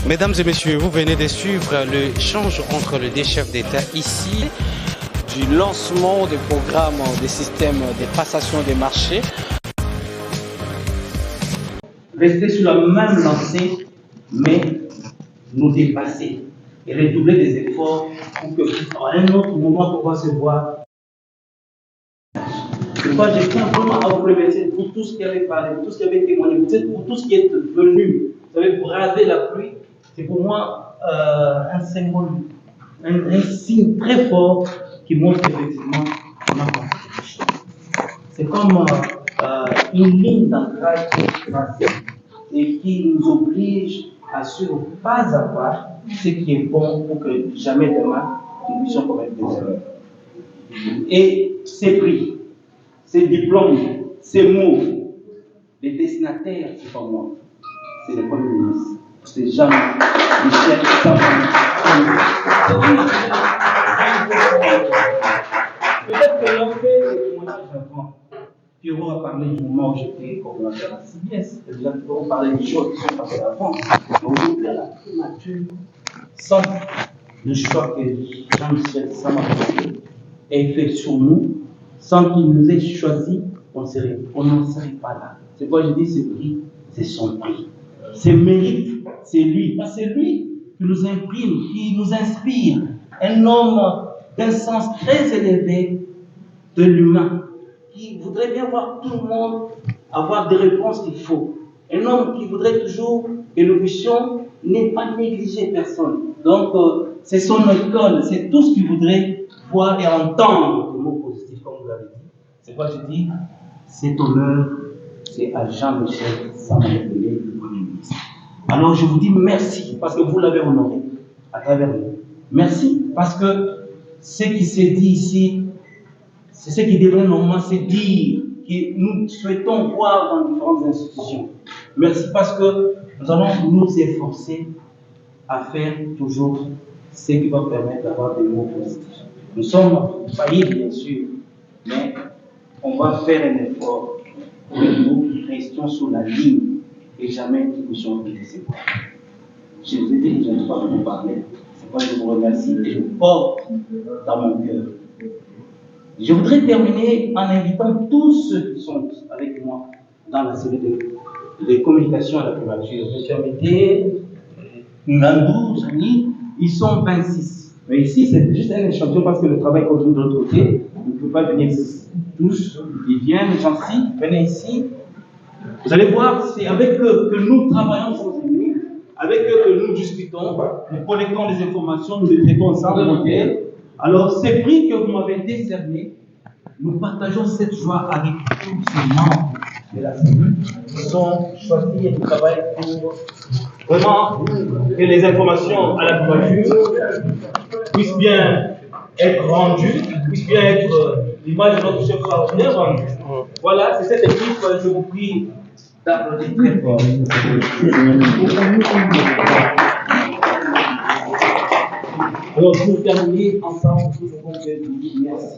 Mesdames et messieurs, vous venez de suivre l'échange entre les deux chefs d'État ici. Du lancement des programmes des systèmes de passation des marchés. Rester sur la même lancée, mais nous dépasser et redoubler des efforts pour que, à un autre moment, on va se voir. Moi, je tiens vraiment à vous remercier pour tout ce qui avait parlé, pour tout ce qui avait témoigné, pour tout ce qui est venu. Vous savez, braver la pluie, c'est pour moi un symbole, un signe très fort qui montre effectivement qu'on a compris. C'est comme une ligne d'ancrage tracée et qui nous oblige à suivre pas à pas ce qui est bon pour que jamais demain nous puissions commettre des erreurs. Et ces prix, ces diplômes, ces mots, les destinataires, c'est pas moi, c'est le Premier ministre, c'est Jean-Michel Samané. Peut-être que l'on fait le témoignage avant. Pierrot a parlé du moment où j'étais coordonnateur à la CBS. Déjà, nous avons parlé des choses qui sont passées avant. Mais aujourd'hui, à la primature, sans le choix que Jean-Michel Samané ait fait sur nous, sans qu'il nous ait choisi, on n'en serait pas là. C'est pourquoi je dis ce prix, c'est son prix. C'est mérite, c'est lui. Parce que c'est lui qui nous imprime, qui nous inspire. Un homme d'un sens très élevé de l'humain, qui voudrait bien voir tout le monde avoir des réponses qu'il faut. Un homme qui voudrait toujours que nous puissions ne pas négliger personne. Donc, c'est son école, c'est tout ce qu'il voudrait voir et entendre de mots positifs, comme vous l'avez dit. C'est quoi je dis, cet honneur, c'est à Jean-Michel Samané, le Premier ministre. Alors, je vous dis merci, parce que vous l'avez honoré à travers nous. Merci, parce que ce qui s'est dit ici, c'est ce qui devrait normalement se dire, que nous souhaitons voir dans différentes institutions. Merci parce que nous allons nous efforcer à faire toujours ce qui va permettre d'avoir des mots positifs. Nous sommes faillibles, bien sûr, mais on va faire un effort pour que nous restions sur la ligne et jamais nous puissions quitter ces points. Je vous ai dit, je ne sais pas vous parler. C'est pourquoi je vous remercie et je porte dans mon cœur. Je voudrais terminer en invitant tous ceux qui sont avec moi dans la cellule de communication à la primature. M. Amédée, Ngandou, Zani, ils sont 26. Mais ici, c'est juste un échantillon parce que le travail continue de l'autre côté. On ne peut pas venir tous. Ils viennent, gentil, venez ici. Vous allez voir, c'est avec eux que nous travaillons sans ennemis, avec eux que nous discutons, nous collectons les informations, nous les traitons ensemble. Alors, ces prix que vous m'avez décernés, nous partageons cette joie avec tous ces membres de la cellule qui sont choisis et qui travaillent pour vraiment que les informations à la primature puissent bien être rendues, puissent bien être l'image de notre chef soit bien rendue. Voilà, c'est cette équipe, je vous prie d'applaudir très fort. Alors, pour terminer ensemble, nous devons vous dire merci.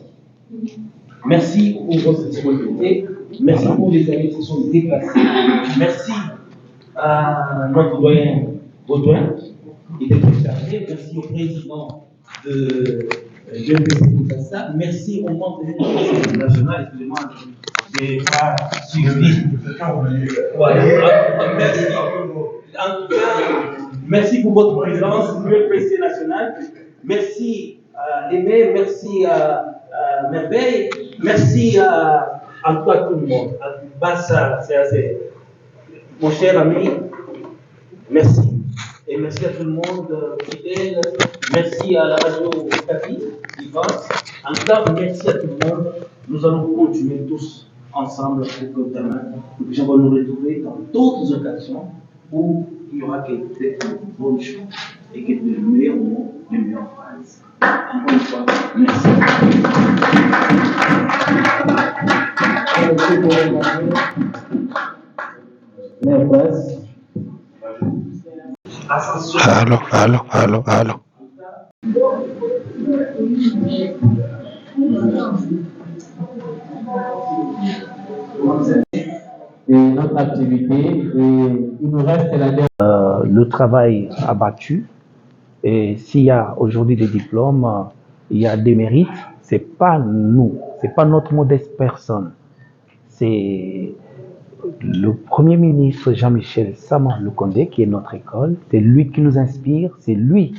Merci pour votre disponibilité. Merci pour les amis qui se sont déplacés. Merci à notre doyen Baudouin qui était chargé. Merci au président de l'UNPC. Merci aux membres de l'Université nationale. Excusez-moi, je n'ai pas suivi. Voilà. Merci. En tout cas, merci pour votre présence, l'UNPC nationale. Merci à Aimé, merci à Merveille, merci à toi tout le monde. À Bassa, c'est mon cher ami, merci. Et merci à tout le monde fidèle. Merci à la radio Capi, en tout cas, merci à tout le monde. Nous allons continuer tous ensemble pour que demain, nous puissions nous retrouver dans d'autres occasions où il y aura que des bonnes choses et que de meilleurs mots, de meilleures phrases. Encore une fois, merci. Allô. Et notre activité, et il nous reste la dernière. le travail abattu. Et s'il y a aujourd'hui des diplômes, il y a des mérites, c'est pas nous, c'est pas notre modeste personne. C'est le Premier ministre Jean-Michel Sama Lukonde qui est notre école. C'est lui qui nous inspire, c'est lui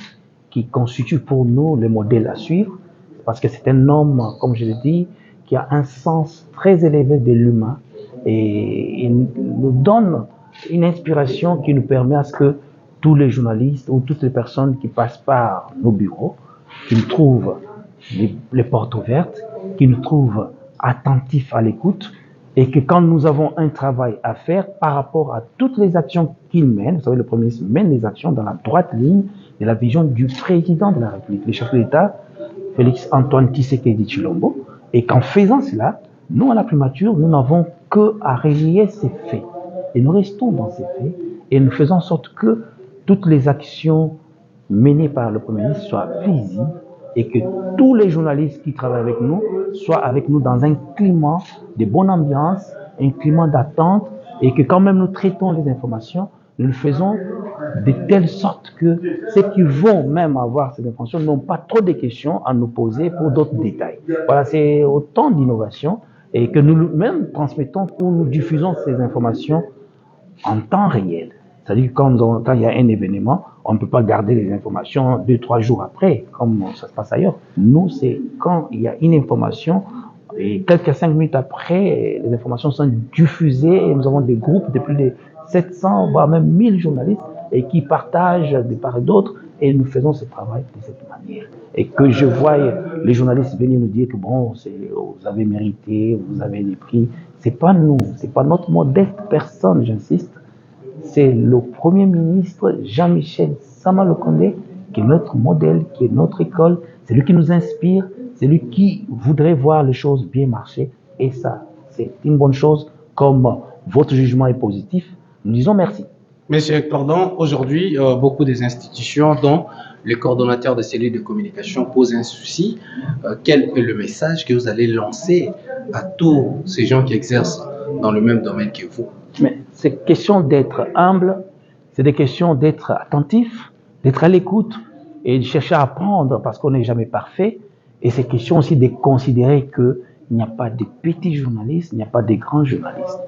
qui constitue pour nous le modèle à suivre. Parce que c'est un homme, comme je l'ai dit, qui a un sens très élevé de l'humain et il nous donne une inspiration qui nous permet à ce que tous les journalistes ou toutes les personnes qui passent par nos bureaux, qui nous trouvent les portes ouvertes, qui nous trouvent attentifs à l'écoute et que quand nous avons un travail à faire par rapport à toutes les actions qu'il mène, vous savez, le Premier ministre mène les actions dans la droite ligne de la vision du président de la République, le chef de l'État, Félix Antoine Tshisekedi Tshilombo, et qu'en faisant cela, nous, à la primature, nous n'avons que à relayer ces faits. Et nous restons dans ces faits et nous faisons en sorte que toutes les actions menées par le Premier ministre soient visibles et que tous les journalistes qui travaillent avec nous soient avec nous dans un climat de bonne ambiance, un climat d'attente et que quand même nous traitons les informations, nous le faisons de telle sorte que ceux qui vont même avoir ces informations n'ont pas trop de questions à nous poser pour d'autres détails. Voilà, c'est autant d'innovation et que nous-mêmes transmettons ou nous diffusons ces informations en temps réel. C'est-à-dire que quand il y a un événement, on ne peut pas garder les informations 2-3 jours après, comme ça se passe ailleurs. Nous, c'est quand il y a une information, et quelques 5 minutes après, les informations sont diffusées et nous avons des groupes de plus de 700, voire même 1000 journalistes et qui partagent de part et d'autre et nous faisons ce travail de cette manière. Et que je vois les journalistes venir nous dire que bon, vous avez mérité, vous avez des prix. C'est pas nous, c'est pas notre modeste personne, j'insiste. C'est le Premier ministre Jean-Michel Sama Lukonde qui est notre modèle, qui est notre école. C'est lui qui nous inspire, c'est lui qui voudrait voir les choses bien marcher. Et ça, c'est une bonne chose. Comme votre jugement est positif, nous disons merci. Monsieur Cordon, aujourd'hui, beaucoup des institutions, dont les coordonnateurs de cellules de communication, posent un souci. Quel est le message que vous allez lancer à tous ces gens qui exercent dans le même domaine que vous? Mais c'est question d'être humble, c'est des questions d'être attentif, d'être à l'écoute et de chercher à apprendre parce qu'on n'est jamais parfait. Et c'est question aussi de considérer qu'il n'y a pas de petits journalistes, il n'y a pas de grands journalistes.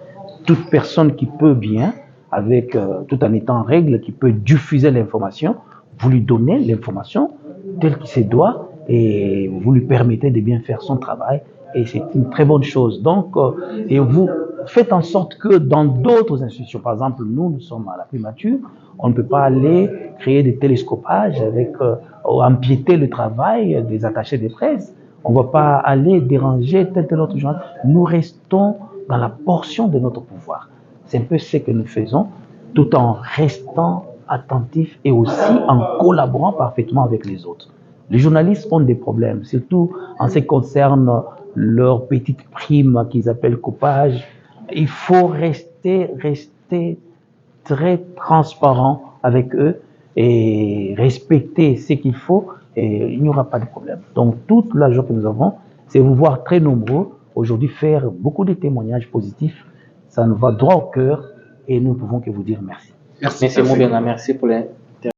Toute personne qui peut bien, avec tout en étant en règle, qui peut diffuser l'information, vous lui donnez l'information telle qu'il se doit et vous lui permettez de bien faire son travail. Et c'est une très bonne chose. Donc, et vous faites en sorte que dans d'autres institutions, par exemple, nous sommes à la primature, on ne peut pas aller créer des télescopages avec, empiéter le travail des attachés de presse. On ne va pas aller déranger tel autre journal. Nous restons dans la portion de notre pouvoir. C'est un peu ce que nous faisons, tout en restant attentifs et aussi en collaborant parfaitement avec les autres. Les journalistes ont des problèmes, surtout en ce qui concerne leur petite prime qu'ils appellent coupage. Il faut rester très transparent avec eux et respecter ce qu'il faut et il n'y aura pas de problème. Donc toute la joie que nous avons, c'est vous voir très nombreux aujourd'hui faire beaucoup de témoignages positifs. Ça nous va droit au cœur et nous ne pouvons que vous dire merci. Merci Moubenga, merci pour